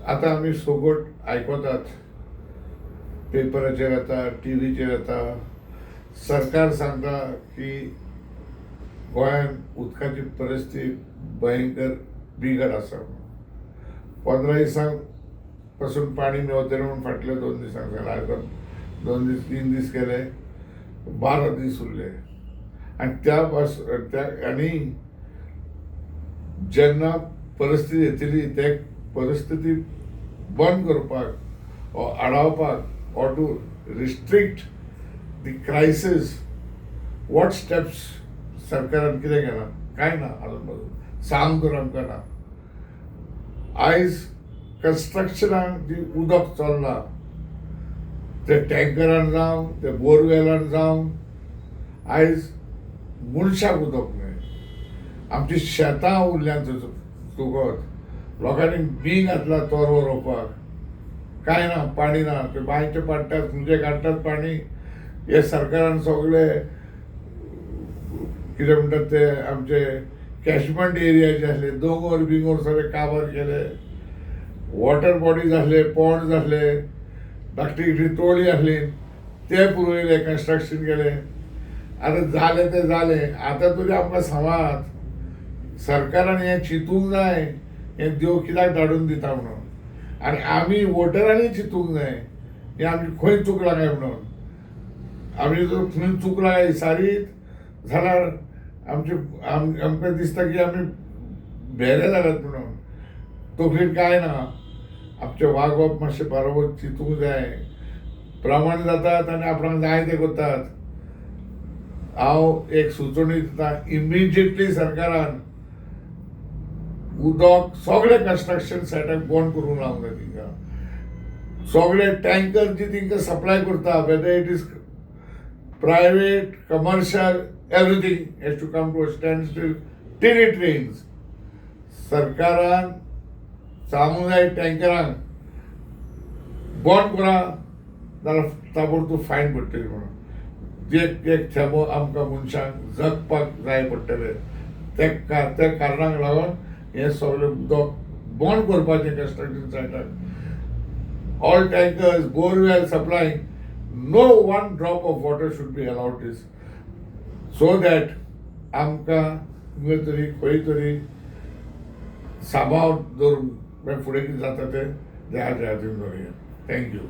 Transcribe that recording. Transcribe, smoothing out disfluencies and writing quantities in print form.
आता आम्ही सोगोट आयकतात, पेपराचेर येता, टीव्हीचेर येता, सरकार सांगता की गोंयांत उदकाची परिस्थिती भयंकर बिगड आसा. 15 दिसांक पासून पाणी मेवतले म्हणून फाटले 2 दिसांक सांगलें. आयज 2 दीस 3 दीस गेले, 12 दीस उरले. आनी जेन्ना परिस्थिती येतली ते परिस्थिती बंद करपाक वा आडावपाक or to restrict the crisis, what steps सरकारान कितें केलां? कांय ना अजून पासून. सांग तर आमकां ना. आयज कन्स्ट्रक्शनाक जी उदक चल्लां ते टँकरान जावं ते बोरवेलान जावं, आयज मनशाक उदक न्हय. आमची शेतां उरल्यांत चुकत. लोकांनी बी घातला तोरवो रोवपाक, कांय ना, पाणी ना. ते बांयचे पाडटात, खंयचे काडटात पाणी. हे सरकारान सगळे कितें म्हणटात ते आमचे कॅचमेंट एरिया जे आसले, दोंगर बिंगोर सगळे काबार केले. वॉटर बॉडीज आसले, पॉन्ड्स आसले, धाकटी तोळी आसली, ते पुरयले, कन्स्ट्रक्शन केलें. आतां जालें तें जालें. आतां तरी आमकां सांगात, सरकारान हें चिंतूंक जाय, हें देव कित्याक धाडून दिता म्हणून. आनी आमी वोटरांनी चिंतूंक जाय, हें आमी खंय चुकलां काय म्हणून. आमी जर खंय चुकलां काय विचारीत जाल्यार आमकां दिसता की आमी भेरे जाल्यात म्हणून. तकलेन कांय ना. आमचें वागप मातशें बरोबर चिंतूंक जाय. प्रमाण जातात आनी आपणाक जाय तें करतात. हांव एक सुचोवणी दितां, इमिजिएटली सरकारान उदक सगळे कन्स्ट्रक्शन सायटाक बंद करूंक लावंक जाय तिंका. सगळे टँकर जी तिंका सप्लाय करता, whether it is private, commercial, everything has to come to a standstill till it rains. सरकारान सांगूंक जाय टँकरांक बंद करा, जाल्यार ताबडतोब फायन पडटली म्हणून. एक थेंबो आमकां मनशांक जगपाक जाय पडटले. त्या कारणाक लागून हें सगळें उदक बंद करपाचें कन्स्ट्रक्शन सायटाक. ऑल टँकर्स, बोरवेल सप्लायing, no one drop of water should be allowed this, so that आमकां खंय तरी सांबाळ दवरून फुडें कितें जाता तें देवाच्या हातीन दवरया. थँक्यू.